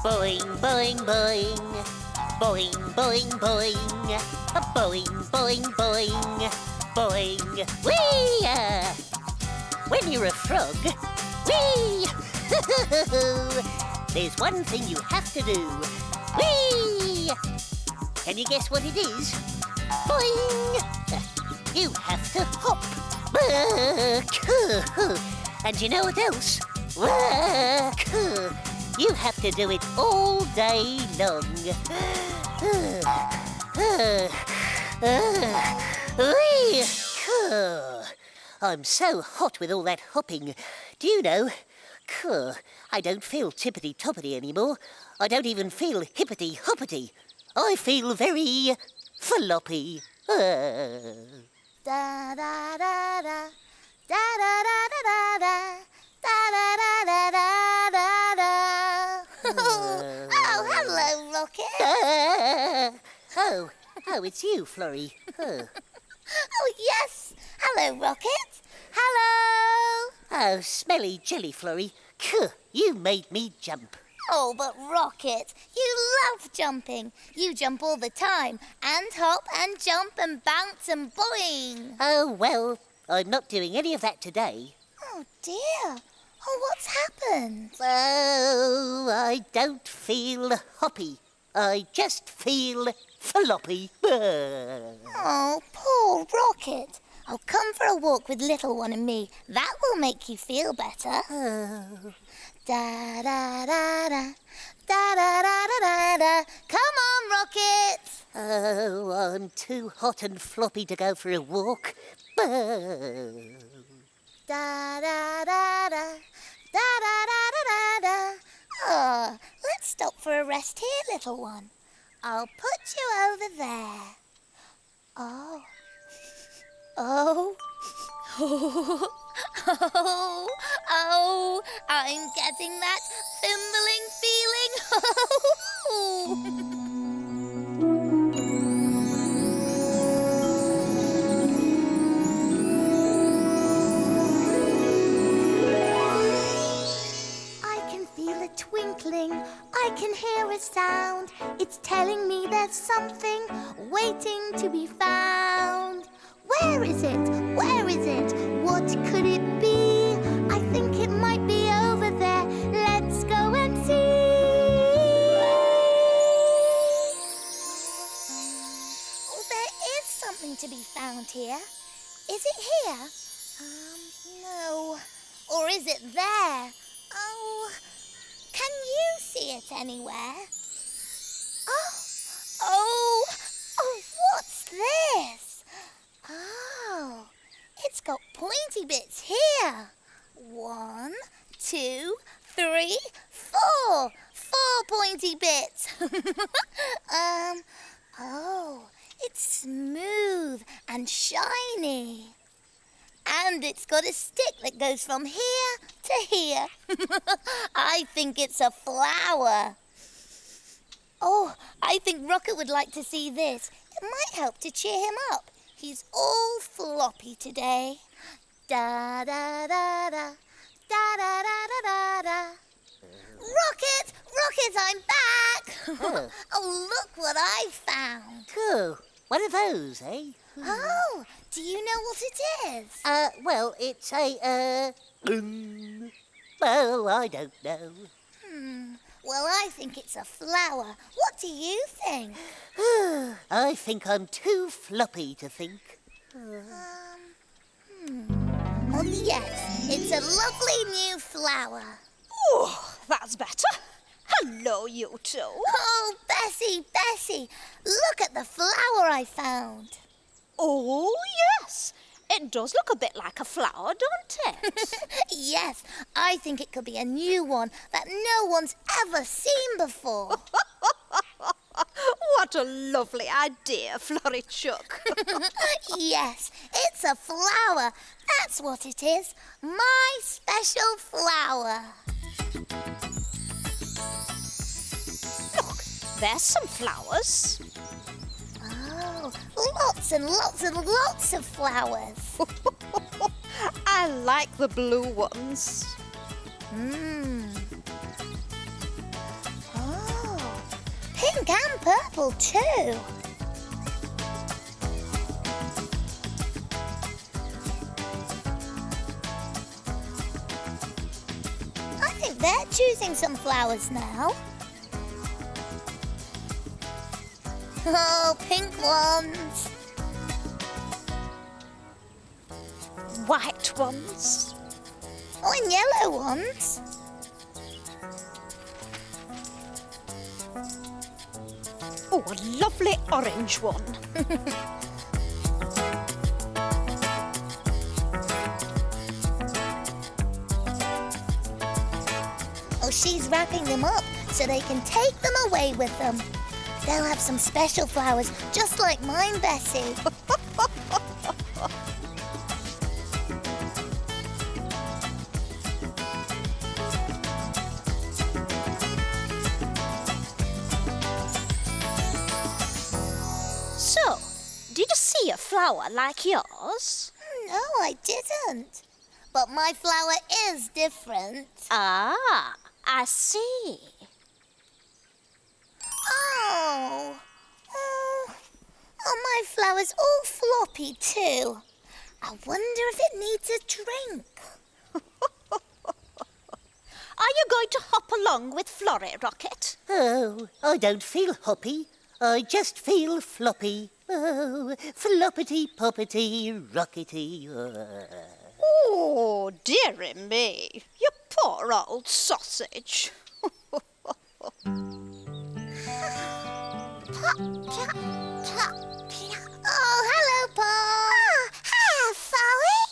Boing, boing, boing. Boing, boing, boing. Boing, boing, boing. Boing. Whee! When you're a frog, whee! There's one thing you have to do. Whee! Can you guess what it is? Boing! You have to hop. And you know what else? You have to do it all day long. I'm so hot with all that hopping. Do you know? I don't feel tippity-toppity anymore. I don't even feel hippity-hoppity. I feel very floppy. Da-da-da-da, da-da-da-da-da, da-da-da-da-da-da. Oh, hello, Rocket. Oh, it's you, Florrie. Oh, yes. Hello, Rocket. Hello. Oh, smelly jelly, Florrie. You made me jump. Oh, but Rocket, you love jumping. You jump all the time, and hop and jump and bounce and boing. Oh, well, I'm not doing any of that today. Oh, dear. Oh, what's happened? Oh, I don't feel hoppy. I just feel floppy. Oh, poor Rocket. I'll come for a walk with little one and me. That will make you feel better. Da-da-da-da, da-da-da-da-da. Come on, Rocket. Oh, I'm too hot and floppy to go for a walk. Da-da-da-da, da-da-da-da-da. Oh, let's stop for a rest here, little one. I'll put you over there. Oh. Oh. Oh, I'm getting that fimbling feeling. I can feel a twinkling, I can hear a sound. It's telling me there's something waiting to be found. Where is it? Where is it? What could it be? I think it might be over there. Let's go and see. Oh, there is something to be found here. Is it here? No. Or is it there? Oh, can you see it anywhere? Oh, what's this? Oh, it's got pointy bits here. 1, 2, 3, 4. 4 pointy bits. Oh, it's smooth and shiny. And it's got a stick that goes from here to here. I think it's a flower. Oh, I think Rocket would like to see this. It might help to cheer him up. He's all floppy today. Da-da-da-da, da-da-da-da-da-da. Rocket! Rocket, I'm back! Oh, look what I found. Oh, what are those, eh? Oh, do you know what it is? Well, it's a, well, I don't know. Well, I think it's a flower. What do you think? I think I'm too floppy to think. Oh, yes, it's a lovely new flower. Oh, that's better. Hello, you two. Oh, Bessie, look at the flower I found. Oh, yes. It does look a bit like a flower, don't it? Yes, I think it could be a new one that no one's ever seen before. What a lovely idea, Florrie Chuck. Yes, it's a flower. That's what it is. My special flower. Look, there's some flowers. Oh, lots and lots and lots of flowers. I like the blue ones. Oh, pink and purple too. I think they're choosing some flowers now. Oh, pink ones. White ones. Oh, and yellow ones. Oh, a lovely orange one. Oh, she's wrapping them up so they can take them away with them. They'll have some special flowers, just like mine, Bessie. So, did you see a flower like yours? No, I didn't. But my flower is different. Ah, I see. Oh. Oh, my flower's all floppy too. I wonder if it needs a drink. Are you going to hop along with Florrie, Rocket? Oh, I don't feel hoppy. I just feel floppy. Oh, floppity poppity rockety. Oh, dearie me. You poor old sausage. Oh, hello, Pom. Hello, Florrie.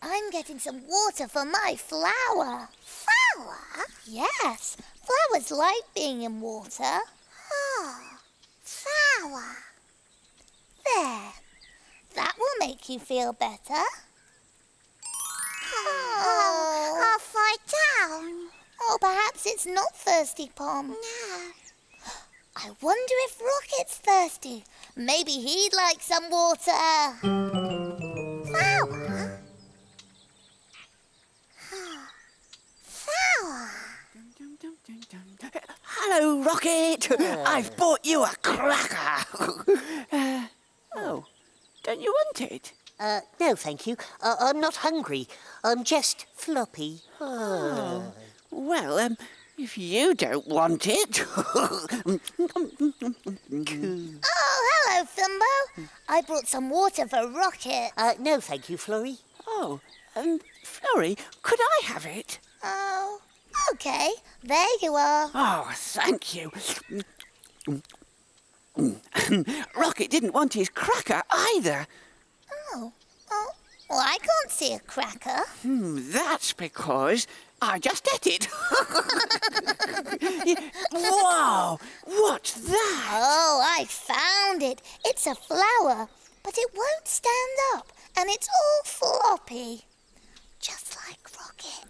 I'm getting some water for my flower. Flower? Yes, flowers like being in water. Oh, flower. There. That will make you feel better. Oh, halfway down. Oh, perhaps it's not thirsty, Pom. No. I wonder if Rocket's thirsty. Maybe he'd like some water. Flower? Flower? Hello, Rocket. I've bought you a cracker. Oh, don't you want it? No, thank you. I'm not hungry. I'm just floppy. Oh. Well, if you don't want it... Oh, hello, Fimbo. I brought some water for Rocket. No, thank you, Florrie. Oh, Florrie, could I have it? Oh, okay. There you are. Oh, thank you. Rocket didn't want his cracker either. Oh, well, I can't see a cracker. That's because I just ate it. Wow, what's that? Oh, I found it. It's a flower, but it won't stand up, and it's all floppy. Just like Rocket.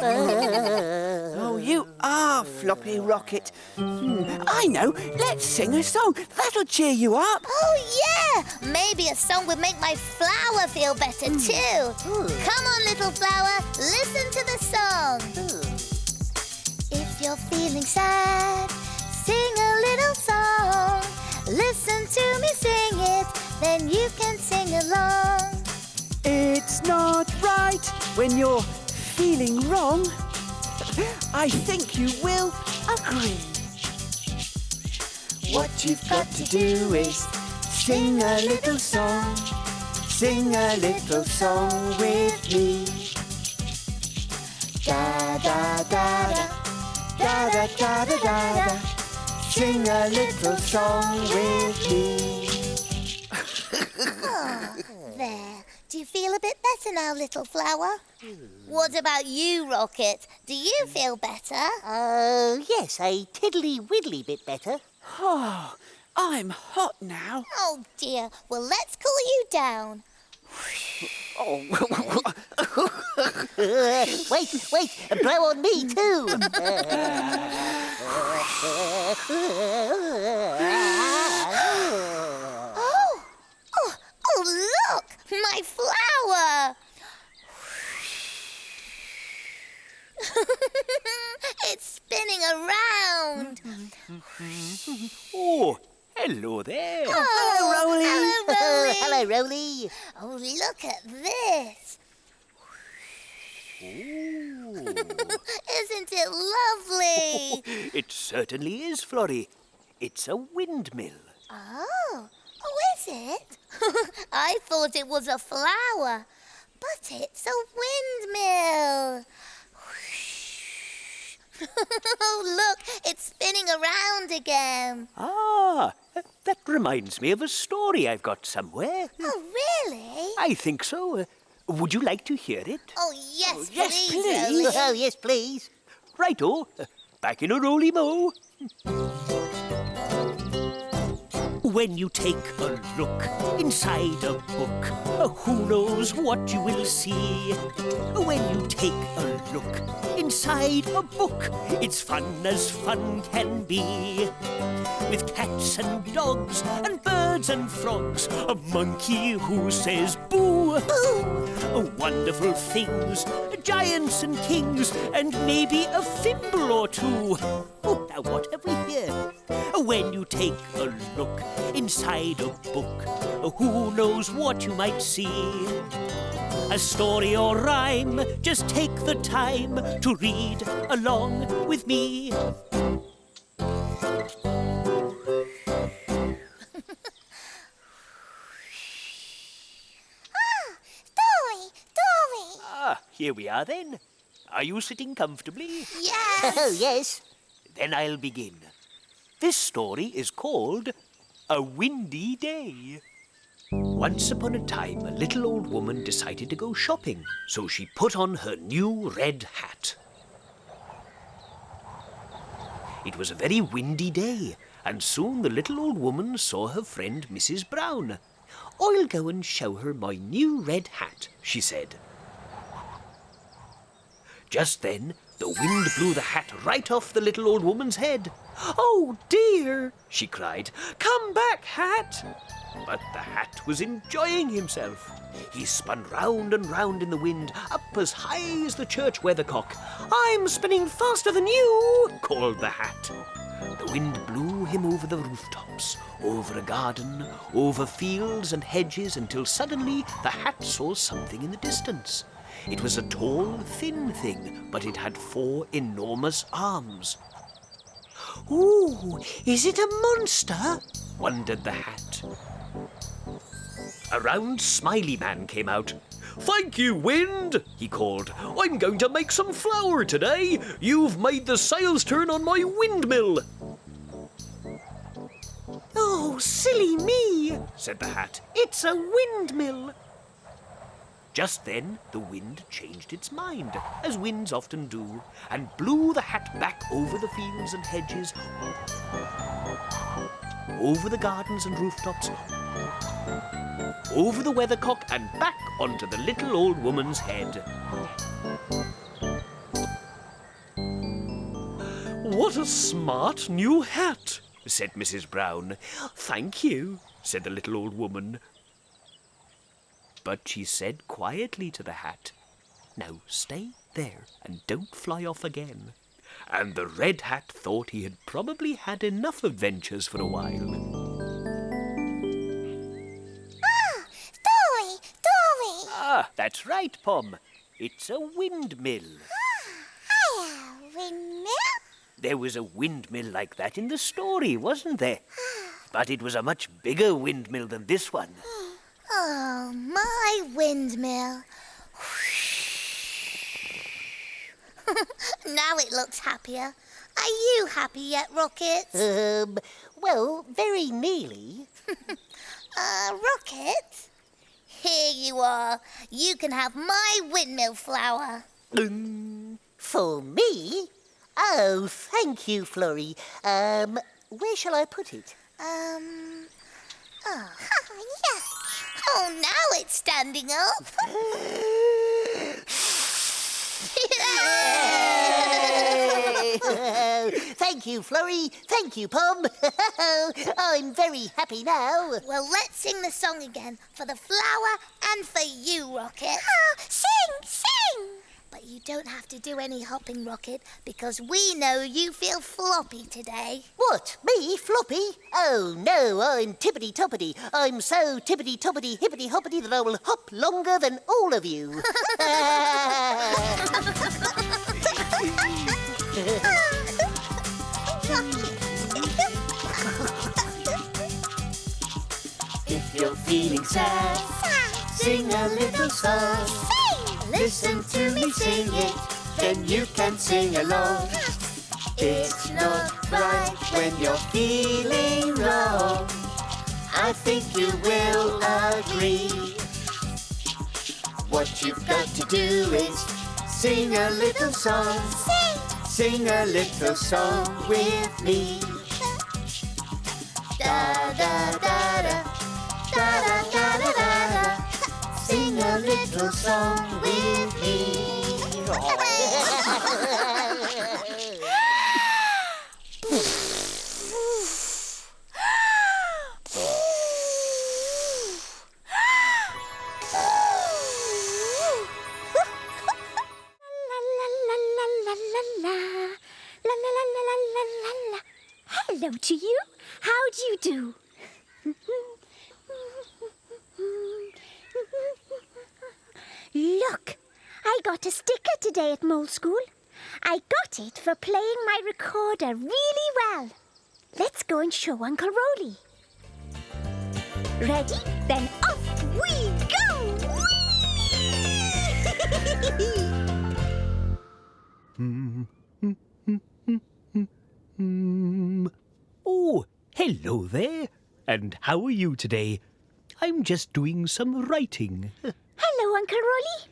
Oh, you are floppy, Rocket. I know. Let's sing a song. That'll cheer you up. Oh, yeah! Maybe a song would make my flower feel better, too. Come on, little flower, listen to the song. If you're feeling sad, sing a little song. Listen to me sing it, then you can sing along. It's not right when you're feeling wrong. I think you will agree. What you've got to do is sing a little song. Sing a little song with me. Da da da da da da da da da da. Sing a little song with me. There. Do you feel a bit better now, little flower? What about you, Rocket? Do you feel better? Yes, a tiddly-widdly bit better. Oh, I'm hot now. Oh, dear. Well, let's cool you down. Oh, Wait, blow on me too. Oh, look! My my flower. It's spinning around. Oh, hello there. Hello, Roly. Hello, Roly. Hello, Roly. Oh, look at this. Isn't it lovely? It certainly is, Florrie. It's a windmill. Oh, is it? I thought it was a flower, but it's a windmill. Oh, look, it's spinning around again. Ah, that reminds me of a story I've got somewhere. Oh, really? I think so. Would you like to hear it? Oh, yes, Yes, please, please. Roly. Oh, yes, please. Righto. Back in a Roly Mo. When you take a look inside a book, who knows what you will see? When you take a look inside a book, it's fun as fun can be. With cats and dogs and birds and frogs, a monkey who says boo, boo. Wonderful things, giants and kings, and maybe a fimble or two. Oh, now what have we here? When you take a look inside a book, who knows what you might see? A story or rhyme, just take the time to read along with me. Dory. Ah, here we are then. Are you sitting comfortably? Yes. Oh, yes. Then I'll begin. This story is called A Windy Day. Once upon a time, a little old woman decided to go shopping, so she put on her new red hat. It was a very windy day, and soon the little old woman saw her friend Mrs. Brown. "I'll go and show her my new red hat," she said. Just then, the wind blew the hat right off the little old woman's head. "Oh, dear!" she cried. "Come back, hat!" But the hat was enjoying himself. He spun round and round in the wind, up as high as the church weathercock. "I'm spinning faster than you!" called the hat. The wind blew him over the rooftops, over a garden, over fields and hedges, until suddenly the hat saw something in the distance. It was a tall, thin thing, but it had 4 enormous arms. "Ooh, is it a monster?" wondered the hat. A round, smiley man came out. "Thank you, wind," he called. "I'm going to make some flour today. You've made the sails turn on my windmill." "Oh, silly me," said the hat. "It's a windmill." Just then, the wind changed its mind, as winds often do, and blew the hat back over the fields and hedges, over the gardens and rooftops, over the weathercock, and back onto the little old woman's head. "What a smart new hat," said Mrs. Brown. "Thank you," said the little old woman. But she said quietly to the hat, "Now stay there and don't fly off again." And the red hat thought he had probably had enough adventures for a while. Dory. Ah, that's right, Pom. It's a windmill. Hiya, windmill. There was a windmill like that in the story, wasn't there? But it was a much bigger windmill than this one. Oh, my windmill. Now it looks happier. Are you happy yet, Rocket? Well, very nearly. Rocket? Here you are. You can have my windmill flour. For me? Oh, thank you, Florrie. Where shall I put it? Yeah. Oh, now it's standing up. Thank Thank you, Florrie. Thank you, Pom. I'm very happy now. Well, let's sing the song again for the flower and for you, Rocket. Sing! But you don't have to do any hopping, Rocket, because we know you feel floppy today. What, me, floppy? Oh, no, I'm tippity-toppity. I'm so tippity-toppity, hippity-hoppity that I will hop longer than all of you. If you're feeling sad, sing a little song. Listen to me sing it, then you can sing along. It's not right when you're feeling wrong. I think you will agree. What you've got to do is sing a little song. Sing a little song with me. Da da da da, da da da da da. Sing a little song with me. Hello to you. How do you do? Look, I got a sticker today at Mole School. I got it for playing my recorder really well. Let's go and show Uncle Roly. Ready? Then off we go! Oh, hello there. And how are you today? I'm just doing some writing. Hello, Uncle Roly.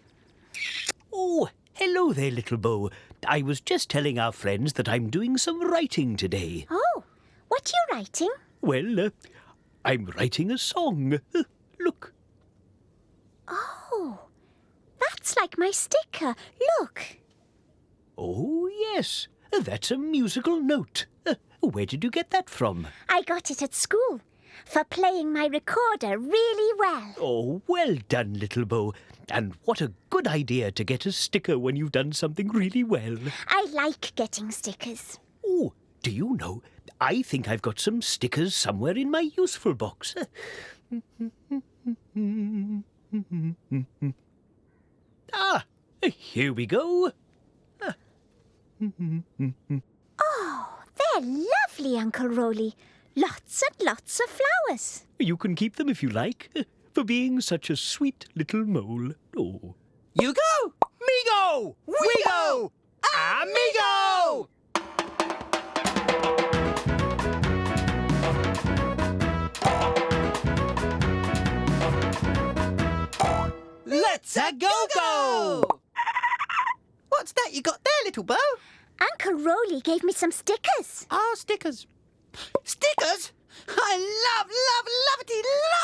Oh, hello there, little Bo. I was just telling our friends that I'm doing some writing today. Oh, what are you writing? Well, I'm writing a song. Look. Oh, that's like my sticker. Look. Oh, yes. That's a musical note. Where did you get that from? I got it at school for playing my recorder really well. Oh, well done, little Bo. And what a good idea to get a sticker when you've done something really well. I like getting stickers. Oh, do you know, I think I've got some stickers somewhere in my useful box. Ah, here we go. Oh, they're lovely, Uncle Roly. Lots and lots of flowers. You can keep them if you like, for being such a sweet little mole. Oh. Yugo! Migo! Wigo! Amigo! Let's a go-go! What's that you got there, little Bo? Uncle Roly gave me some stickers. Oh, stickers. Stickers? I love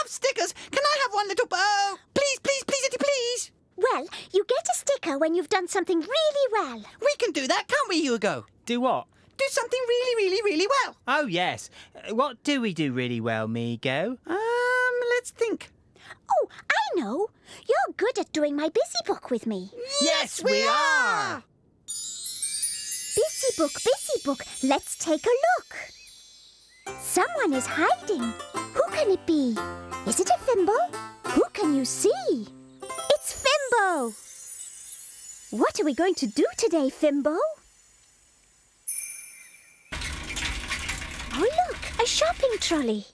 stickers. Can I have one, little Bo? Please, please. Well, you get a sticker when you've done something really well. We can do that, can't we, Hugo? Do what? Do something really well. Oh, yes. What do we do really well, Migo? Let's think. Oh, I know. You're good at doing my busy book with me. Yes, we are. Busy book. Let's take a look. Someone is hiding. Who can it be? Is it a Fimble? Who can you see? It's Fimbo. What are we going to do today, Fimbo? Oh, look, a shopping trolley.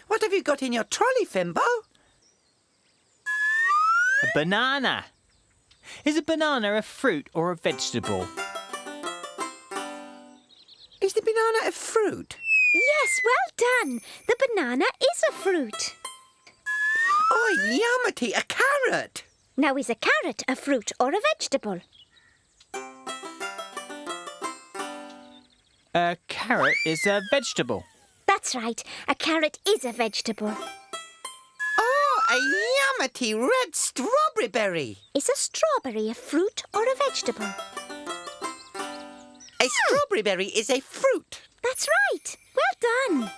What have you got in your trolley, Fimbo? A banana. Is a banana a fruit or a vegetable? Is the banana a fruit? Yes, well done. The banana is a fruit. Oh, yummity, a carrot. Now, is a carrot a fruit or a vegetable? A carrot is a vegetable. That's right. A carrot is a vegetable. Oh, a yummity red strawberry berry. Is a strawberry a fruit or a vegetable? A strawberry berry is a fruit. That's right. Well done.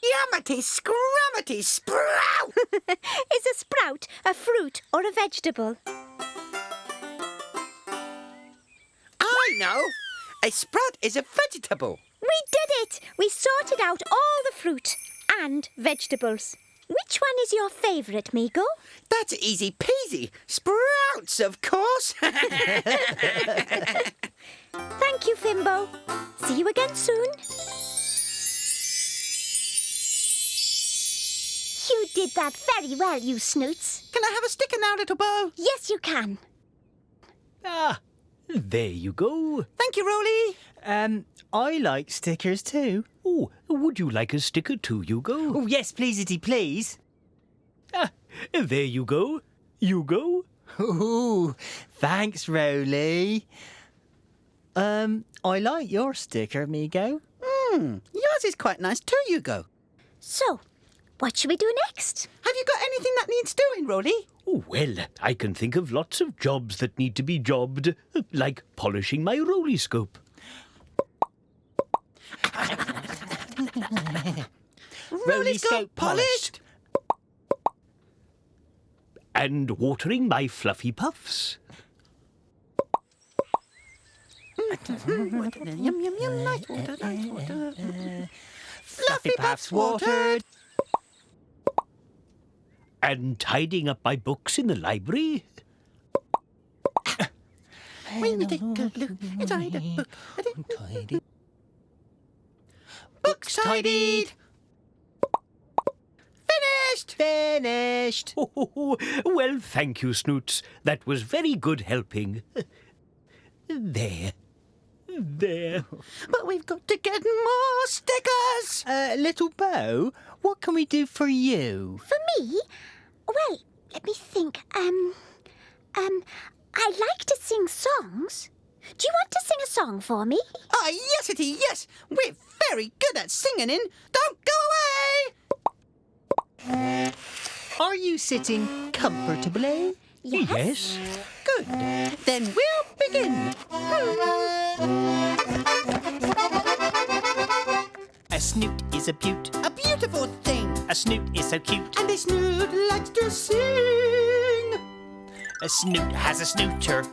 Yummity, scrummity, sprout! Is a sprout a fruit or a vegetable? I know. A sprout is a vegetable. We did it! We sorted out all the fruit and vegetables. Which one is your favourite, Migo? That's easy peasy. Sprouts, of course. Thank you, Fimbo. See you again soon. You did that very well, you snoots. Can I have a sticker now, little Bo? Yes, you can. Ah, there you go. Thank you, Roly. I like stickers too. Oh, would you like a sticker too, Yugo? Oh, yes, pleaseity, please. Ah, there you go. Yugo. Ooh, thanks, Roly. I like your sticker, Migo. Yours is quite nice too, Yugo. So, what should we do next? Have you got anything that needs doing, Roly? Oh, well, I can think of lots of jobs that need to be jobbed, like polishing my roly scope. Roly scope polished. And watering my fluffy puffs. Yum, yum, yum, nice water, nice water. Fluffy puffs watered. And tidying up my books in the library. When you take a look inside a book. Books tidied. Finished. Finished. Oh, well, thank you, Snoots. That was very good helping. There. There. But we've got to get more stickers. Little Bo, what can we do for you? For me? Well, let me think. I like to sing songs. Do you want to sing a song for me? Ah, yesity, yes. We're very good at singing in. Don't go away. Are you sitting comfortably? Yes. Good. Then we'll begin. A snoot is a beaut. A beautiful thing. A snoot is so cute. And a snoot likes to sing. A snoot has a snooter.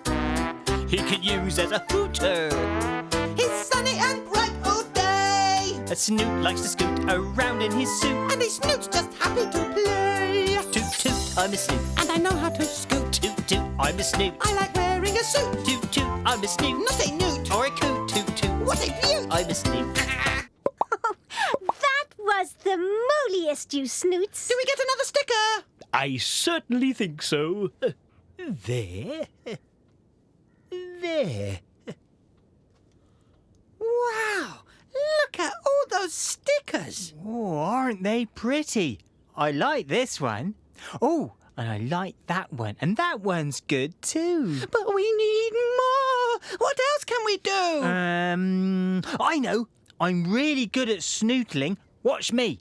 He could use as a hooter. He's sunny and bright all day. A snoot likes to scoot around in his suit. And a snoot's just happy to play. Toot toot, I'm a snoot. And I know how to scoot. Toot toot, I'm a snoot. I like wearing a suit. Toot toot, I'm a snoot. Not a newt. Or a coot. Toot toot, What a beaut. I'm a snoot. That was the molliest, you snoots. Do we get another sticker? I certainly think so. There. There. Wow. Look at all those stickers. Oh, aren't they pretty? I like this one. Oh, and I like that one. And that one's good too. But we need more. What else can we do? I know. I'm really good at snoodling. Watch me.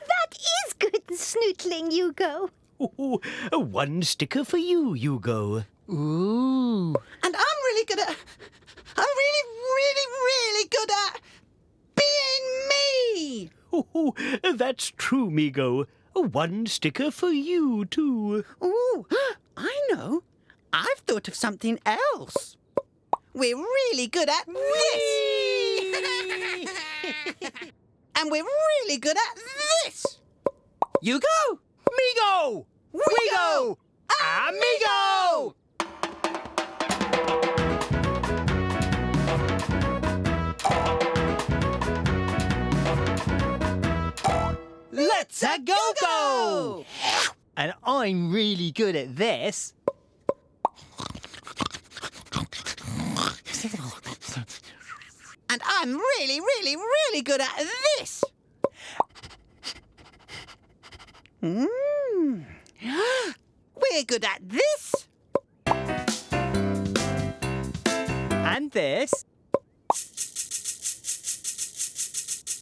That is good snootling, Yugo. Oh, one sticker for you, Yugo. Ooh. And I'm really good at... I'm really good at being me. Oh, that's true, Migo. One sticker for you, too. Ooh, I know. I've thought of something else. We're really good at this. And we're really good at this. You go. Migo! We go. Amigo! Let's a go-go. And I'm really good at this. And I'm really good at this. We're good at this. And this.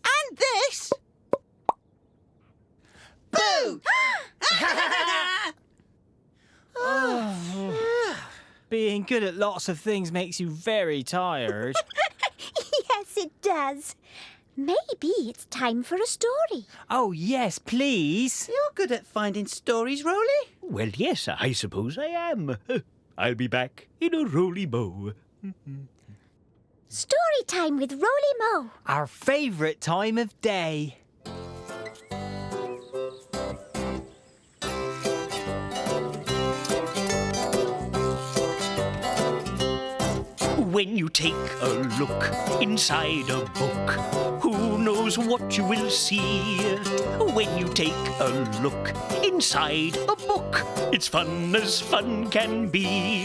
And this. Boo! being good at lots of things makes you very tired. Yes, it does. Maybe it's time for a story. Oh, yes, please. You're good at finding stories, Roly. Well, yes, I suppose I am. I'll be back in a Roly Mo. Story time with Roly Mo. Our favourite time of day. When you take a look inside a book, who knows what you will see? When you take a look inside a book, it's fun as fun can be.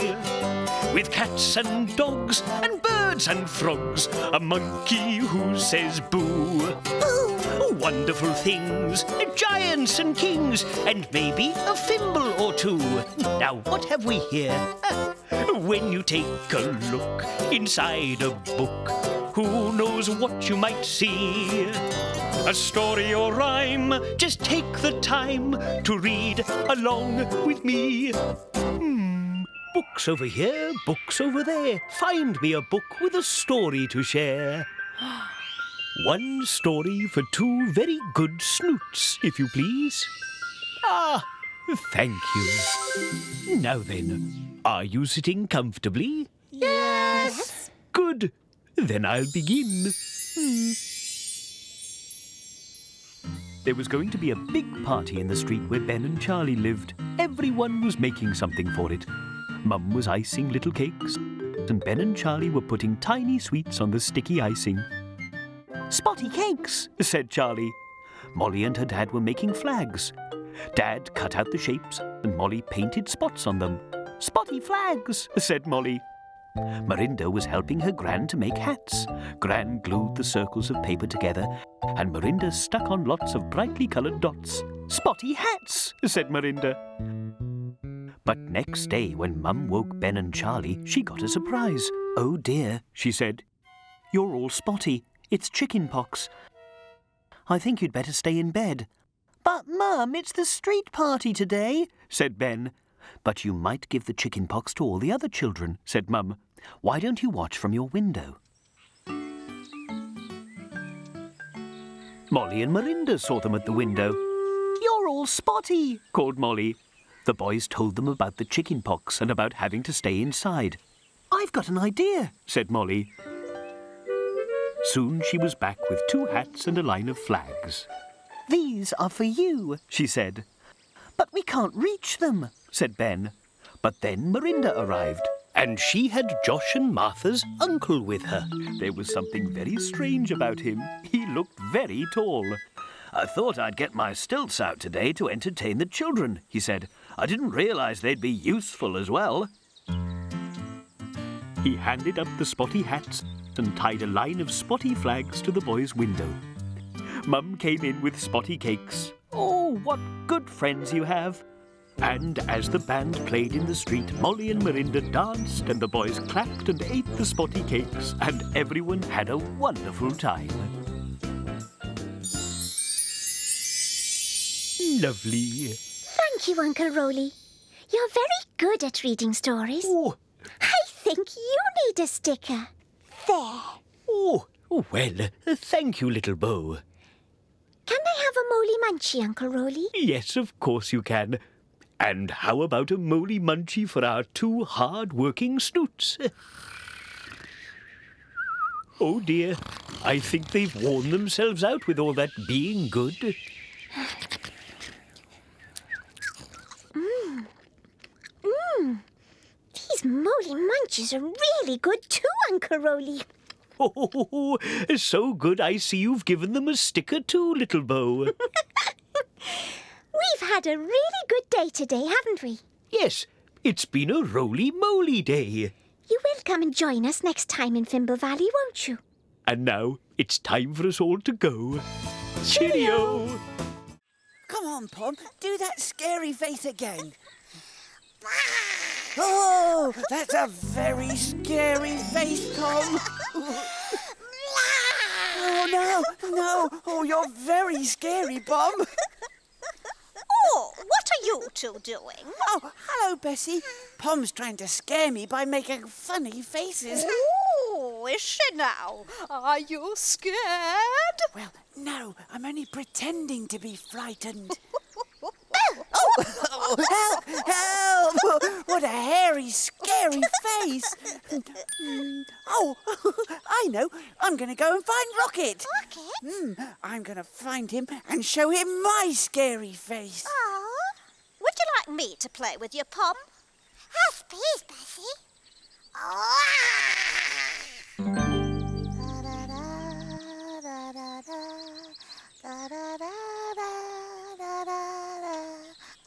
With cats and dogs and birds and frogs, a monkey who says boo. Wonderful things, giants and kings, and maybe a fimble or two. Now, what have we here? When you take a look inside a book, who knows what you might see? A story or rhyme, just take the time to read along with me. Books over here, books over there. Find me a book with a story to share. One story for two very good snoots, if you please. Ah, thank you. Now then, are you sitting comfortably? Yes. Good. Then I'll begin. There was going to be a big party in the street where Ben and Charlie lived. Everyone was making something for it. Mum was icing little cakes, and Ben and Charlie were putting tiny sweets on the sticky icing. "Spotty cakes," said Charlie. Molly and her dad were making flags. Dad cut out the shapes, and Molly painted spots on them. "Spotty flags," said Molly. Marinda was helping her Gran to make hats. Gran glued the circles of paper together, and Marinda stuck on lots of brightly coloured dots. "Spotty hats," said Marinda. But next day, when Mum woke Ben and Charlie, she got a surprise. "Oh dear," she said. "You're all spotty. It's chicken pox. I think you'd better stay in bed." "But, Mum, it's the street party today," said Ben. "But you might give the chicken pox to all the other children," said Mum. "Why don't you watch from your window?" Molly and Marinda saw them at the window. "You're all spotty," called Molly. The boys told them about the chicken pox and about having to stay inside. "I've got an idea," said Molly. Soon she was back with 2 hats and a line of flags. "These are for you," she said. "But we can't reach them," said Ben. But then Marinda arrived, and she had Josh and Martha's uncle with her. There was something very strange about him. He looked very tall. "I thought I'd get my stilts out today to entertain the children," he said. "I didn't realise they'd be useful as well." He handed up the spotty hats and tied a line of spotty flags to the boys' window. Mum came in with spotty cakes. "Oh, what good friends you have!" And as the band played in the street, Molly and Marinda danced, and the boys clapped and ate the spotty cakes, and everyone had a wonderful time. Lovely. Thank you, Uncle Roly. You're very good at reading stories. Oh, I think you need a sticker. There. oh, well, thank you, little Bo. Can I have a Moly Munchie, Uncle Roly? Yes, of course you can. And how about a Moly Munchie for our 2 hard-working snoots? Oh dear, I think they've worn themselves out with all that being good. These Moly Munchies are really good too, Uncle Roly. Oh, so good I see you've given them a sticker too, little Bo. We've had a really good day today, haven't we? Yes, it's been a roly-moly day. You will come and join us next time in Fimble Valley, won't you? And now it's time for us all to go. Cheerio! Come on, Pom, do that scary face again. Oh, that's a very scary face, Pom. Oh, no. Oh, you're very scary, Pom. Oh, what are you you two doing? Oh, hello, Bessie. Pom's trying to scare me by making funny faces. Oh, is she now? Are you scared? Well, no, I'm only pretending to be frightened. Oh, help! Help! What a hairy, scary face. Oh, I know. I'm going to go and find Rocket. Rocket? I'm going to find him and show him my scary face. Oh, Would you like me to play with your Pom? yes, please, Bessie. Oh.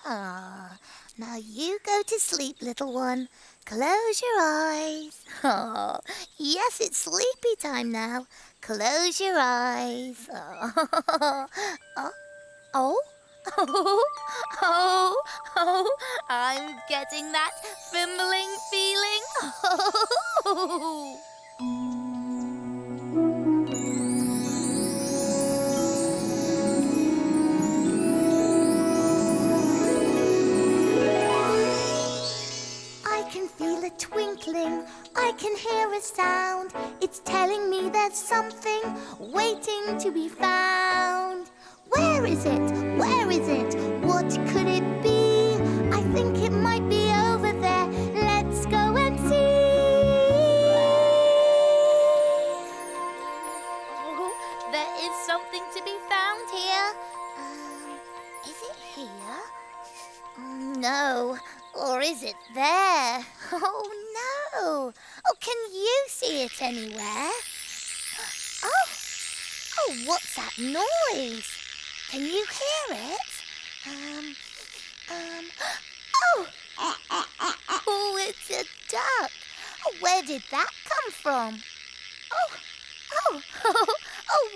Ah, now you go to sleep, little one. Close your eyes. Oh, yes, it's sleepy time now. Close your eyes. Oh, I'm getting that fimbling feeling. I can feel a twinkling, I can hear a sound. It's telling me there's something waiting to be found. Where is it? Where is it? What could it be? I think it might be over there. Let's go and see. Oh, there is something to be found here. Is it here? No. Or is it there? Oh, no. Oh, can you see it anywhere? Oh, what's that noise? Can you hear it? Oh, it's a duck. Oh, where did that come from? Oh,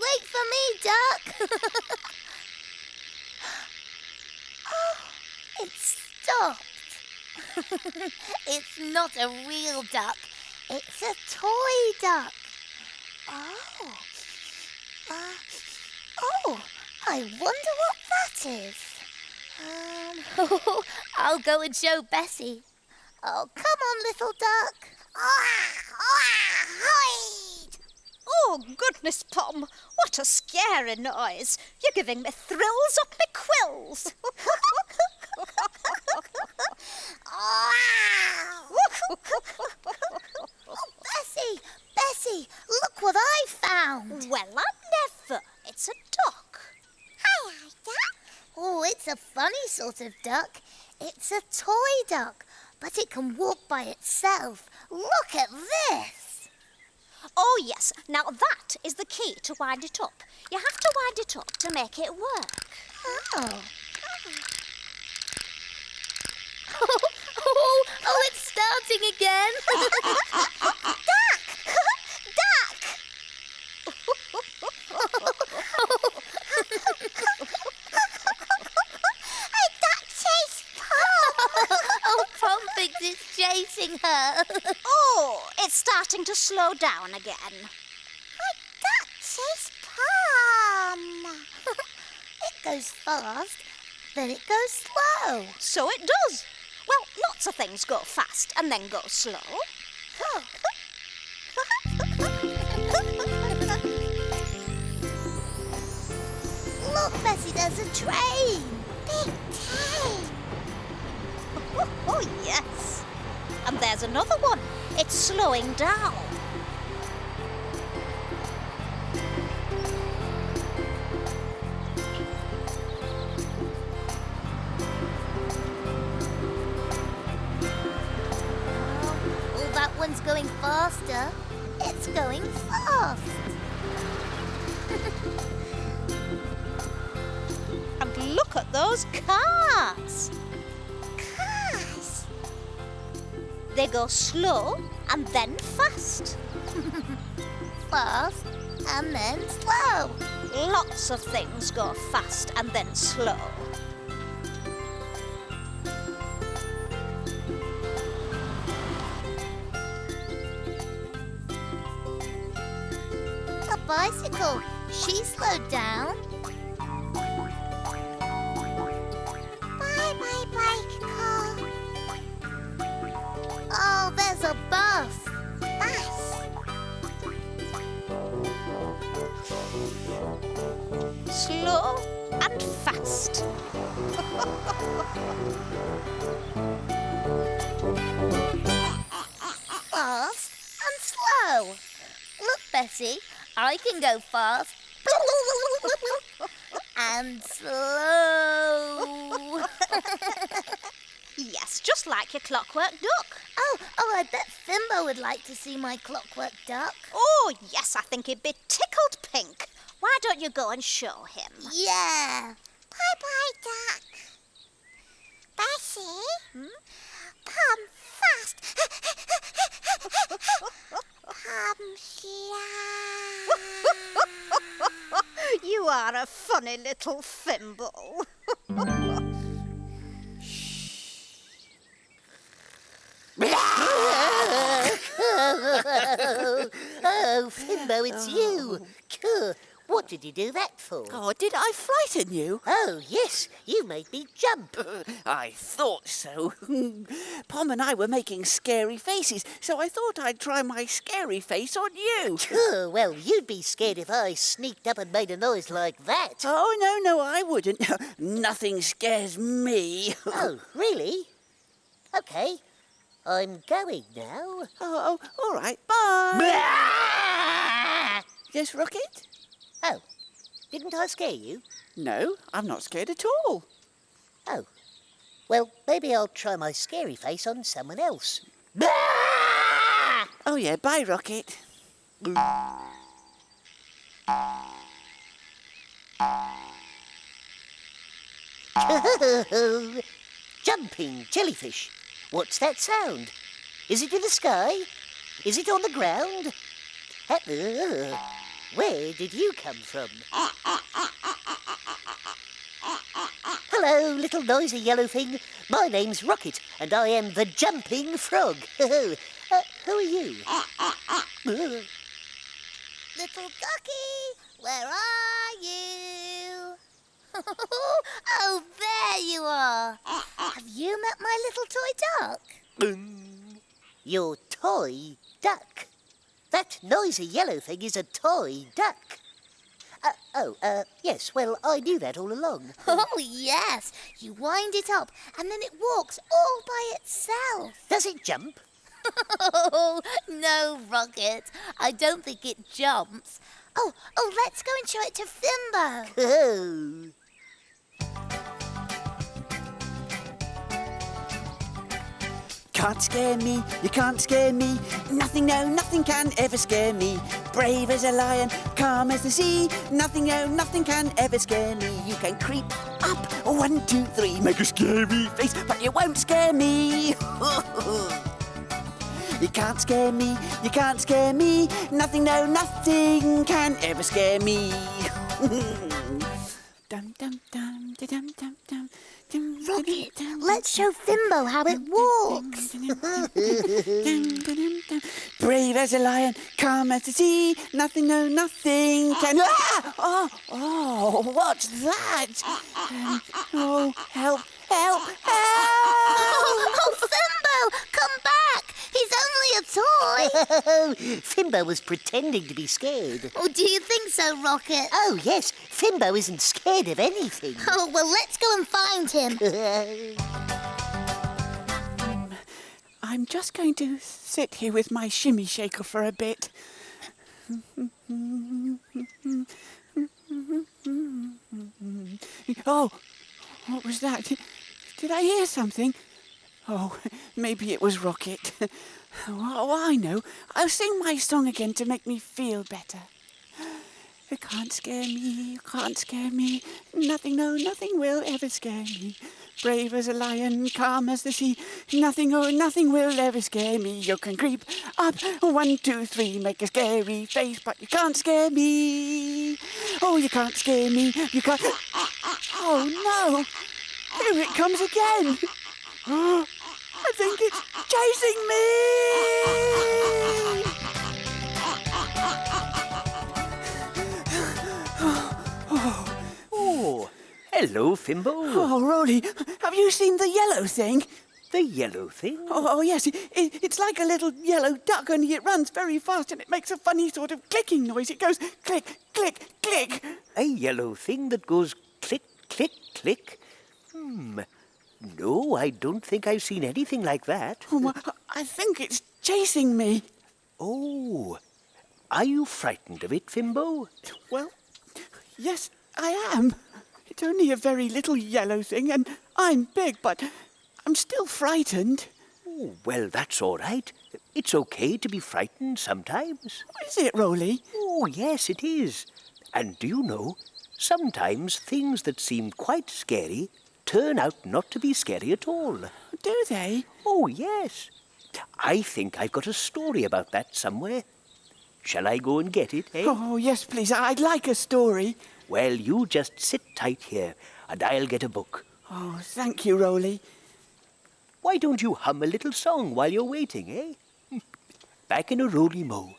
wait for me, duck. Oh, it stopped. It's not a real duck. It's a toy duck. Oh, I wonder what that is. I'll go and show Bessie. Oh, come on, little duck. Hide! Oh, goodness, Pom, what a scary noise. You're giving me thrills up my quills. Oh, Bessie, look what I found. Well, I never. It's a duck. Hi, duck. Oh, it's a funny sort of duck. It's a toy duck, but it can walk by itself. Look at this. Oh, yes. Now that is the key to wind it up. You have to wind it up to make it work. Oh, it's starting again. Duck! Duck! A duck chased Pom. Oh, Pom thinks it's chasing her. Oh, it's starting to slow down again. A duck chased Pom. It goes fast, then it goes slow. So it does. Well, lots of things go fast and then go slow. Look, Bessie, there's a train. Big train. Oh, yes. And there's another one. It's slowing down. Oh, that one's going faster. It's going fast. And look at those cars. Cars. They go slow and then fast. Fast and then slow. Lots of things go fast and then slow. A bicycle. She slowed down. Bye, slow and fast. Fast and slow. Look, Betty, I can go fast and slow. Yes, just like your clockwork duck. Oh, I bet Fimbo would like to see my clockwork duck. Oh, yes, I think he'd be tickled pink. Why don't you go and show him? Yeah. Bye-bye, duck. Bessie? Pom fast. Pom slow. You are a funny little Fimble. Oh, Fimbo, it's you. Cool. What did you do that for? Oh, did I frighten you? Oh, yes, you made me jump. I thought so. Pom and I were making scary faces, so I thought I'd try my scary face on you. Oh, well, you'd be scared if I sneaked up and made a noise like that. Oh, no, I wouldn't. Nothing scares me. Oh, really? Okay, I'm going now. Oh, all right, bye. Yes, Rocket? Oh, didn't I scare you? No, I'm not scared at all. Oh, well, maybe I'll try my scary face on someone else. Oh, yeah, bye, Rocket. Jumping jellyfish. What's that sound? Is it in the sky? Is it on the ground? Where did you come from? Hello, little noisy yellow thing. My name's Rocket, and I am the jumping frog. Who are you? Little ducky, where are you? Oh, there you are. Have you met my little toy duck? Your toy duck. That noisy yellow thing is a toy duck. Yes, well, I knew that all along. Oh, yes. You wind it up, and then it walks all by itself. Does it jump? Oh, no, Rocket. I don't think it jumps. Oh, let's go and show it to Fimbo. Oh. Can't scare me, you can't scare me. Nothing, no, nothing can ever scare me. Brave as a lion, calm as the sea. Nothing, no, nothing can ever scare me. You can creep up, 1, 2, 3, make a scary face, but you won't scare me. You can't scare me, you can't scare me. Nothing, no, nothing can ever scare me. Dum dum dum dum dum dum. Rocket, let's show Fimbo how it walks. Brave as a lion, calm as the sea. Nothing, no, nothing can. Ah! Oh, what's that? Oh, help, help, help! Oh, Fimbo, come back. He's only a toy. Fimbo was pretending to be scared. Oh, do you think so, Rocket? Oh, yes, Fimbo isn't scared of anything. Oh, well, let's go and find him. I'm just going to sit here with my shimmy shaker for a bit. Oh, what was that? Did I hear something? Oh, maybe it was Rocket. Oh, I know. I'll sing my song again to make me feel better. You can't scare me, you can't scare me. Nothing, no, nothing will ever scare me. Brave as a lion, calm as the sea. Nothing, oh, nothing will ever scare me. You can creep up, 1, 2, 3, make a scary face, but you can't scare me. Oh, you can't scare me, you can't... Oh, no! Here it comes again! I think it's chasing me! Oh, hello, Fimbo. Oh, Roly, have you seen the yellow thing? The yellow thing? Oh, yes, it's like a little yellow duck, only it runs very fast and it makes a funny sort of clicking noise. It goes click, click, click. A yellow thing that goes click, click, click? No, I don't think I've seen anything like that. Oh, I think it's chasing me. Oh, are you frightened of it, Fimbo? Well, yes, I am. It's only a very little yellow thing, and I'm big, but I'm still frightened. Oh, well, that's all right. It's okay to be frightened sometimes. Is it, Roly? Oh, yes, it is. And do you know, sometimes things that seem quite scary turn out not to be scary at all. Do they? Oh, yes. I think I've got a story about that somewhere. Shall I go and get it, eh? Oh, yes, please. I'd like a story. Well, you just sit tight here, and I'll get a book. Oh, thank you, Roly. Why don't you hum a little song while you're waiting, eh? Back in a Roly Mo.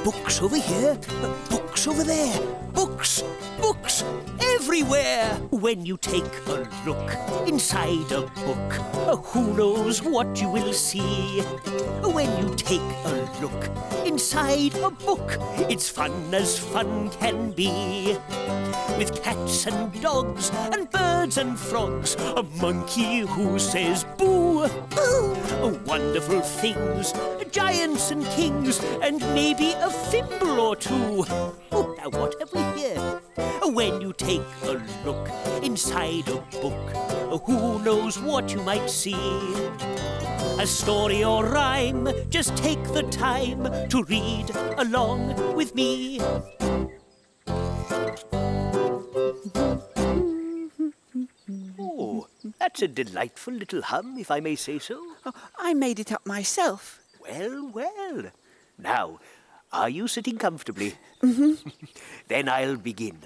Books over here, books over there, books, books everywhere. When you take a look inside a book, who knows what you will see? When you take a look inside a book, it's fun as fun can be. With cats and dogs and birds and frogs, a monkey who says boo, boo. Wonderful things, giants and kings, and maybe a fimble or two. Oh, now what have we here? When you take a look inside a book, who knows what you might see? A story or rhyme, just take the time to read along with me. Oh, that's a delightful little hum, if I may say so. Oh, I made it up myself. Well, well. Now, are you sitting comfortably? Then I'll begin.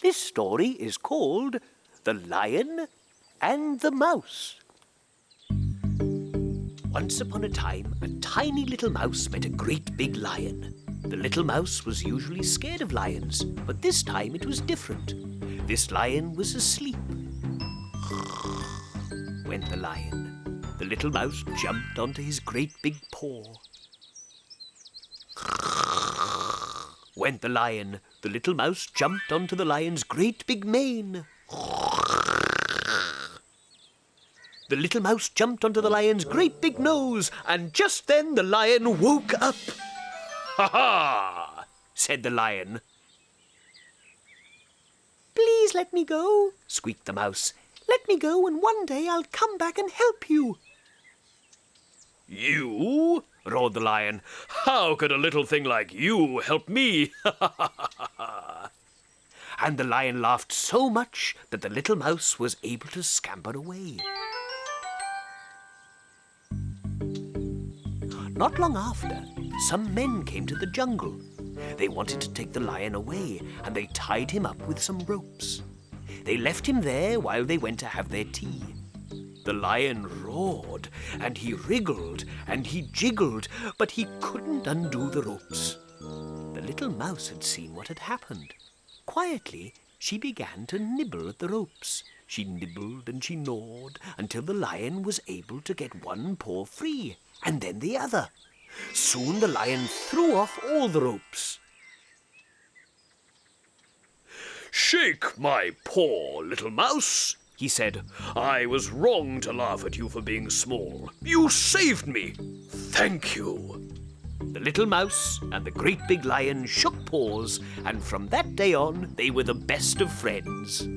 This story is called The Lion and the Mouse. Once upon a time, a tiny little mouse met a great big lion. The little mouse was usually scared of lions, but this time it was different. This lion was asleep. Went the lion. The little mouse jumped onto his great big paw. Went the lion. The little mouse jumped onto the lion's great big mane. The little mouse jumped onto the lion's great big nose, and just then the lion woke up. "Ha ha!" said the lion. "Please let me go," squeaked the mouse. "Let me go, and one day I'll come back and help you." "You?" roared the lion. "How could a little thing like you help me?" And the lion laughed so much that the little mouse was able to scamper away. Not long after, some men came to the jungle. They wanted to take the lion away, and they tied him up with some ropes. They left him there while they went to have their tea. The lion roared, and he wriggled, and he jiggled, but he couldn't undo the ropes. The little mouse had seen what had happened. Quietly, she began to nibble at the ropes. She nibbled and she gnawed until the lion was able to get one paw free, and then the other. Soon the lion threw off all the ropes. "Shake my paw, little mouse," he said. "I was wrong to laugh at you for being small. You saved me. Thank you." The little mouse and the great big lion shook paws, and from that day on, they were the best of friends.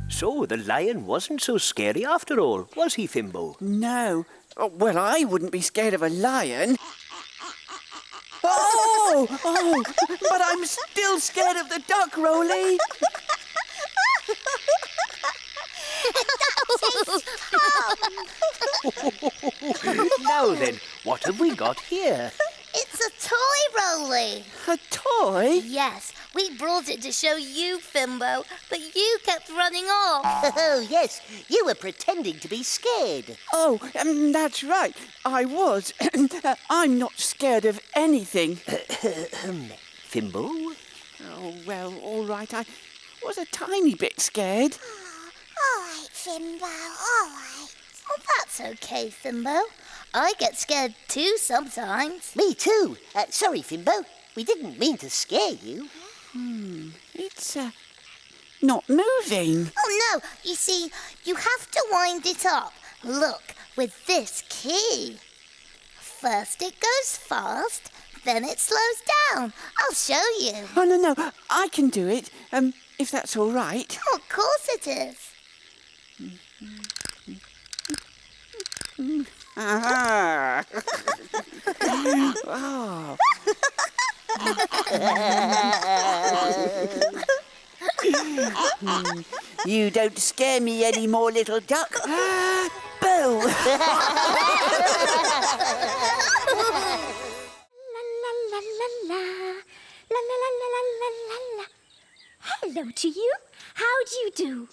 So the lion wasn't so scary after all, was he, Fimbo? No. Oh, well, I wouldn't be scared of a lion. Oh, but I'm still scared of the duck, Roly. Now then, what have we got here? It's a toy, Roly. A toy? Yes, we brought it to show you, Fimbo, but you kept running off. Oh, yes, you were pretending to be scared. Oh, that's right. I was. I'm not scared of anything. Fimbo? Oh, well, all right. I was a tiny bit scared. All right, Fimbo, all right. Oh, that's okay, Fimbo. I get scared too sometimes. Me too. Sorry, Fimbo. We didn't mean to scare you. It's, not moving. Oh, no. You see, you have to wind it up. Look, with this key. First it goes fast, then it slows down. I'll show you. Oh, no, I can do it, if that's all right. Oh, of course it is. Ah. Oh. You don't scare me anymore, little duck. Boo! La la la la la. La la la la la la la. Hello to you. How do you do?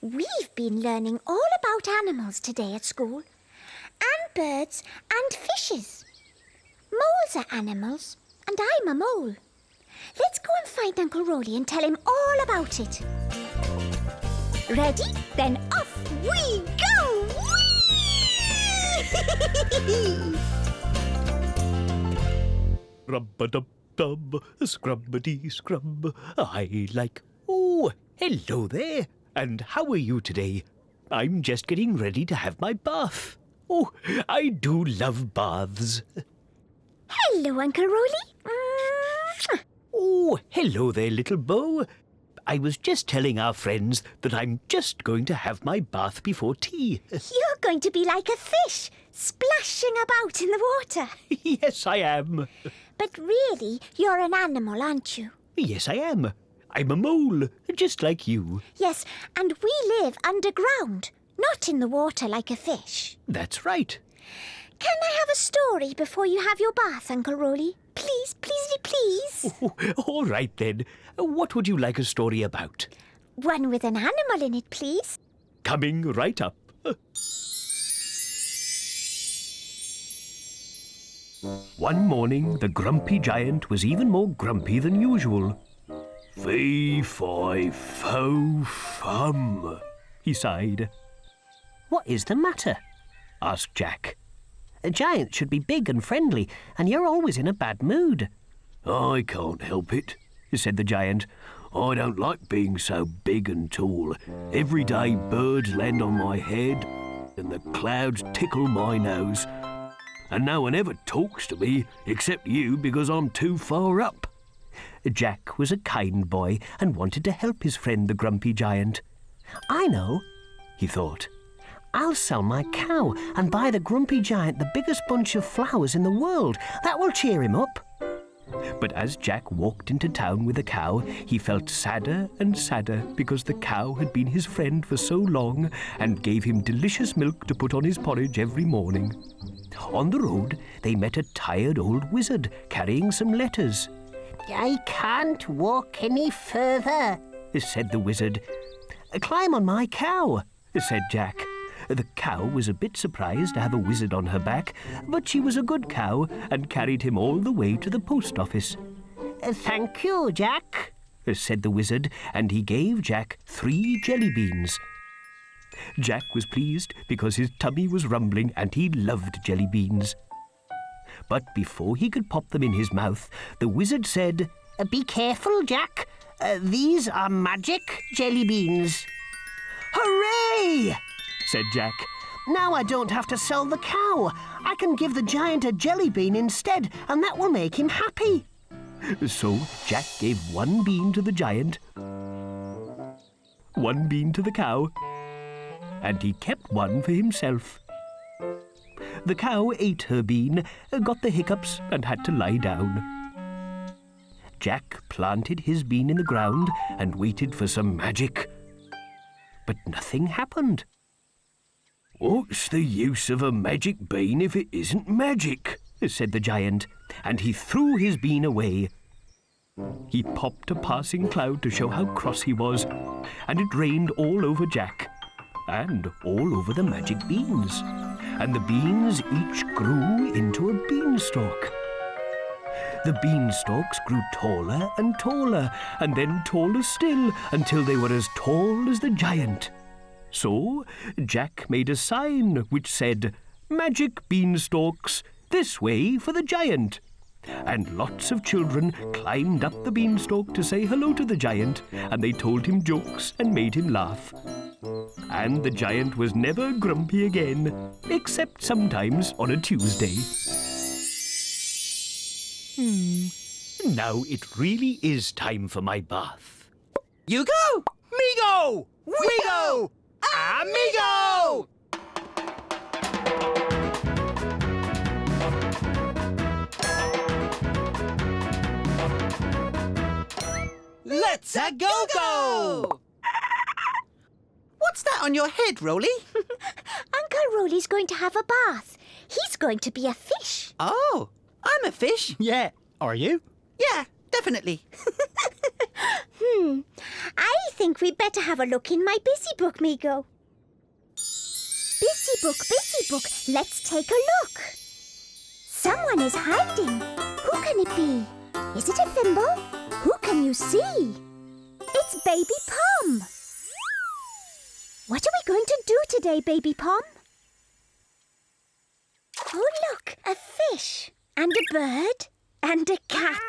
We've been learning all about animals today at school. And birds and fishes. Moles are animals, and I'm a mole. Let's go and find Uncle Roly and tell him all about it. Ready? Then off we go! Whee! Rub-a-dub-dub, scrub-a-dee-scrub. I like... Oh, hello there. And how are you today? I'm just getting ready to have my bath. Oh, I do love baths. Hello, Uncle Roly. Oh, hello there, little Bo. I was just telling our friends that I'm just going to have my bath before tea. You're going to be like a fish, splashing about in the water. Yes, I am. But really, you're an animal, aren't you? Yes, I am. I'm a mole, just like you. Yes, and we live underground, not in the water like a fish. That's right. Can I have a story before you have your bath, Uncle Roly? Please, please, please. Oh, all right, then. What would you like a story about? One with an animal in it, please. Coming right up. One morning, the grumpy giant was even more grumpy than usual. Fee-fi-fo-fum, he sighed. What is the matter? Asked Jack. A giant should be big and friendly, and you're always in a bad mood. I can't help it, said the giant. I don't like being so big and tall. Every day birds land on my head and the clouds tickle my nose. And no one ever talks to me except you because I'm too far up. Jack was a kind boy and wanted to help his friend the grumpy giant. I know, he thought. I'll sell my cow and buy the grumpy giant the biggest bunch of flowers in the world. That will cheer him up. But as Jack walked into town with the cow, he felt sadder and sadder because the cow had been his friend for so long and gave him delicious milk to put on his porridge every morning. On the road, they met a tired old wizard carrying some letters. I can't walk any further, said the wizard. Climb on my cow, said Jack. The cow was a bit surprised to have a wizard on her back, but she was a good cow and carried him all the way to the post office. Thank you, Jack, said the wizard, and he gave Jack 3 jelly beans. Jack was pleased because his tummy was rumbling and he loved jelly beans. But before he could pop them in his mouth, the wizard said, Be careful, Jack. These are magic jelly beans. Hooray! Said Jack. Now I don't have to sell the cow. I can give the giant a jelly bean instead, and that will make him happy. So Jack gave 1 bean to the giant, 1 bean to the cow, and he kept 1 for himself. The cow ate her bean, got the hiccups, and had to lie down. Jack planted his bean in the ground and waited for some magic. But nothing happened. What's the use of a magic bean if it isn't magic? Said the giant, and he threw his bean away. He popped a passing cloud to show how cross he was, and it rained all over Jack, and all over the magic beans. And the beans each grew into a beanstalk. The beanstalks grew taller and taller, and then taller still, until they were as tall as the giant. So Jack made a sign which said, "Magic beanstalks, this way for the giant." And lots of children climbed up the beanstalk to say hello to the giant, and they told him jokes and made him laugh. And the giant was never grumpy again, except sometimes on a Tuesday. Now it really is time for my bath. Yugo! Migo! Wigo! Amigo! Let's a go-go! What's that on your head, Roly? Uncle Roly's going to have a bath. He's going to be a fish. Oh, I'm a fish. Yeah, are you? Yeah, definitely. I think we'd better have a look in my busy book, Migo. Busy book, let's take a look. Someone is hiding. Who can it be? Is it a Fimble? Who can you see? It's Baby Pom. What are we going to do today, Baby Pom? Oh, look, a fish and a bird and a cat.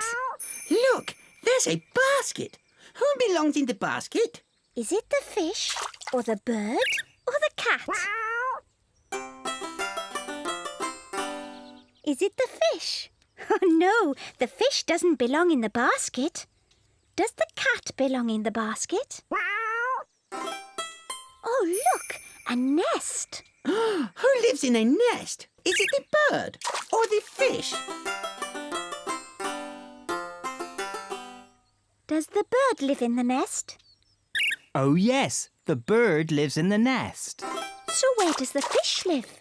Look, there's a basket. Who belongs in the basket? Is it the fish or the bird or the cat? Is it the fish? Oh, no, the fish doesn't belong in the basket. Does the cat belong in the basket? Oh, look, a nest. Who lives in a nest? Is it the bird or the fish? Does the bird live in the nest? Oh, yes, the bird lives in the nest. So where does the fish live?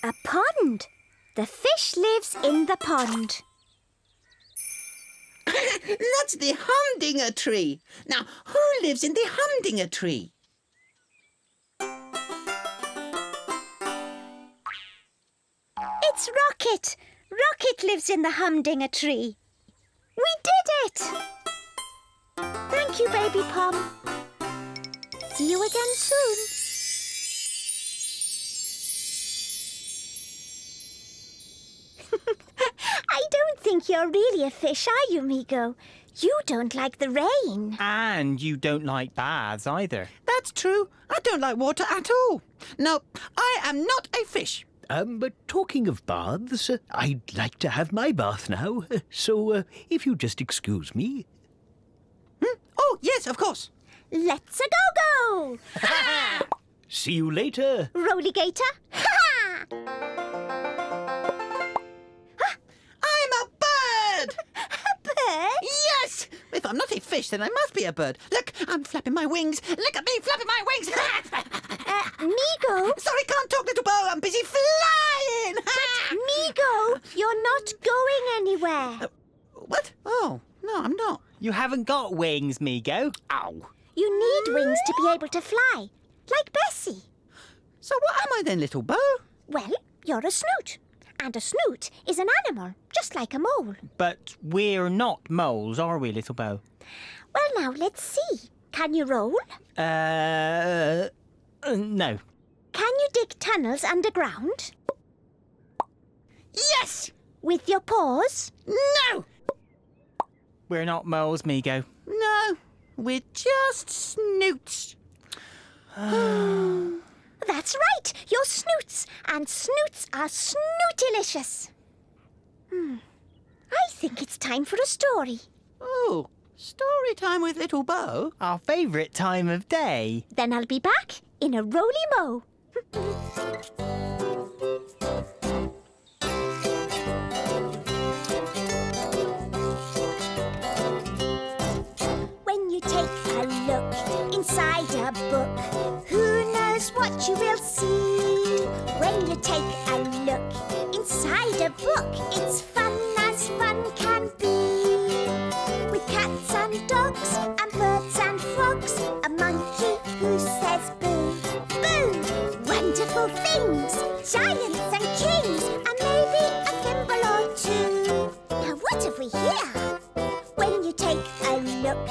A pond. The fish lives in the pond. That's the humdinger tree. Now, who lives in the humdinger tree? It's Rocket. Rocket lives in the humdinger tree. We did it! Thank you, Baby Pom. See you again soon. I don't think you're really a fish, are you, Migo? You don't like the rain. And you don't like baths either. That's true. I don't like water at all. No, I am not a fish. But talking of baths, I'd like to have my bath now. So, if you just excuse me. Oh, yes, of course. Let's a go-go! See you later. Rolligator. I'm a bird! A bird? Yes! If I'm not a fish, then I must be a bird. Look, I'm flapping my wings. Look at me flapping my wings. Migo? Sorry, can't talk, little bow. I'm busy flying. Migo, you're not going anywhere. What? Oh, no, I'm not. You haven't got wings, Migo. Ow. You need wings to be able to fly, like Bessie. So what am I then, little bow? Well, you're a snoot. And a snoot is an animal, just like a mole. But we're not moles, are we, little Bo? Well, now, let's see. Can you roll? No. Can you dig tunnels underground? Yes! With your paws? No! We're not moles, Migo. No, we're just snoots. That's right, you're snoots, and snoots are snootilicious. I think it's time for a story. Oh, story time with little Bo? Our favourite time of day. Then I'll be back in a Roly Mo. When you take a look inside a book, who knows what you will see? When you take a look inside a book, it's fun as fun can be. With cats and dogs and birds and frogs, a monkey who says boo, boo. Wonderful things, giants and kings, and maybe a thimble or two. Now what have we here? When you take a look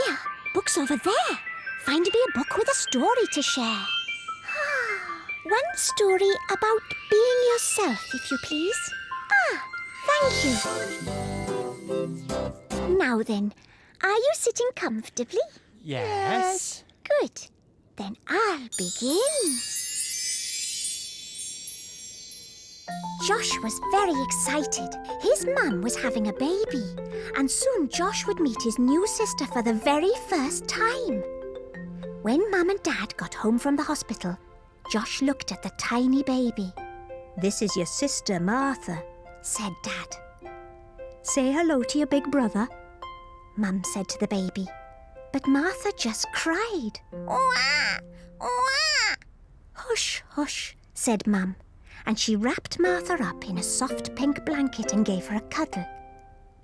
here. Book's over there. Find me a book with a story to share. One story about being yourself, if you please. Thank you. Now then, are you sitting comfortably? Yes. Good. Then I'll begin. Josh was very excited. His mum was having a baby, and soon Josh would meet his new sister for the very first time. When Mum and Dad got home from the hospital, Josh looked at the tiny baby. This is your sister, Martha, said Dad. Say hello to your big brother. Mum said to the baby, but Martha just cried. Wah! Wah! Hush, hush, said Mum, and she wrapped Martha up in a soft pink blanket and gave her a cuddle.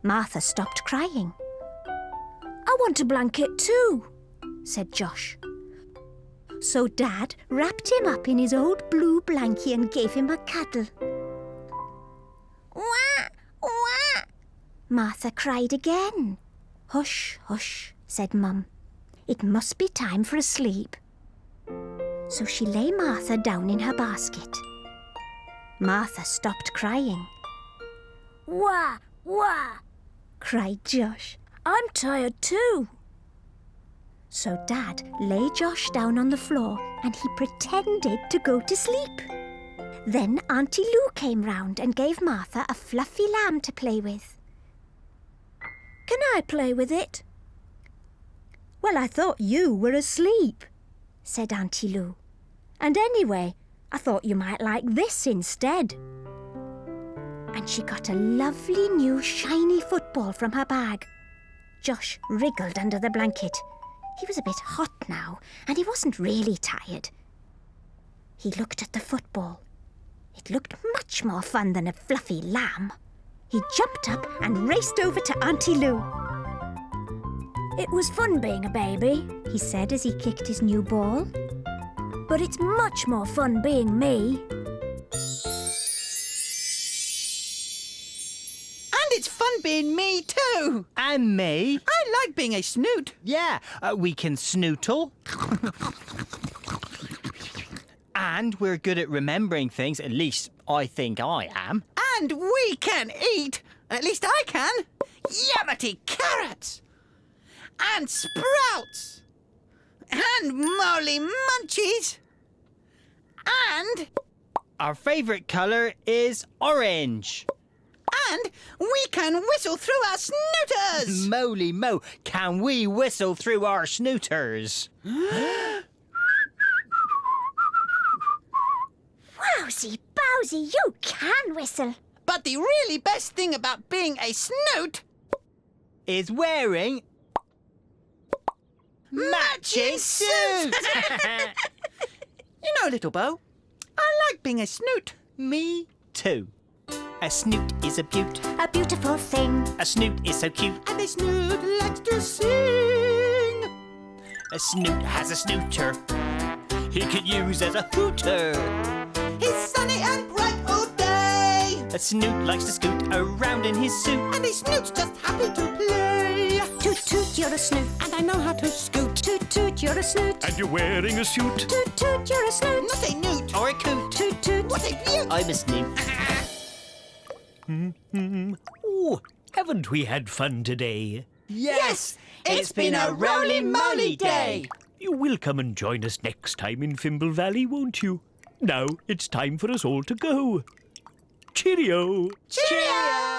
Martha stopped crying. I want a blanket too, said Josh. So Dad wrapped him up in his old blue blankie and gave him a cuddle. Wah! Wah! Martha cried again. Hush, hush, said Mum. It must be time for a sleep. So she lay Martha down in her basket. Martha stopped crying. Wah! Wah! cried Josh. I'm tired too. So Dad lay Josh down on the floor and he pretended to go to sleep. Then Auntie Lou came round and gave Martha a fluffy lamb to play with. Can I play with it? Well, I thought you were asleep, said Auntie Lou. And anyway, I thought you might like this instead. And she got a lovely new shiny football from her bag. Josh wriggled under the blanket. He was a bit hot now, and he wasn't really tired. He looked at the football. It looked much more fun than a fluffy lamb. He jumped up and raced over to Auntie Lou. It was fun being a baby, he said as he kicked his new ball. But it's much more fun being me. And it's fun being me too. And me. I like being a snoot. Yeah, we can snootle. And we're good at remembering things, at least I think I am. And we can eat. At least I can. Yummity carrots. And sprouts. And moly munchies. And... Our favourite colour is orange. And we can whistle through our snooters. Moly mo, can we whistle through our snooters? Wowsy bowsy, you can whistle. But the really best thing about being a snoot is wearing matching suits. You know, little Bo, I like being a snoot. Me too. A snoot is a beautiful thing. A snoot is so cute. And a snoot likes to sing. A snoot has a snooter he could use as a hooter. He's sunny and bright all day. A snoot likes to scoot around in his suit. And a snoot's just happy to play. Toot toot, you're a snoot. And I know how to scoot. Toot toot, you're a snoot. And you're wearing a suit. Toot toot, you're a snoot. Not a newt. Or a coot. Toot toot. What a beaut. I'm a snoot. Oh, haven't we had fun today? Yes, it's been a roly-moly day. You will come and join us next time in Fimble Valley, won't you? Now it's time for us all to go. Cheerio! Cheerio!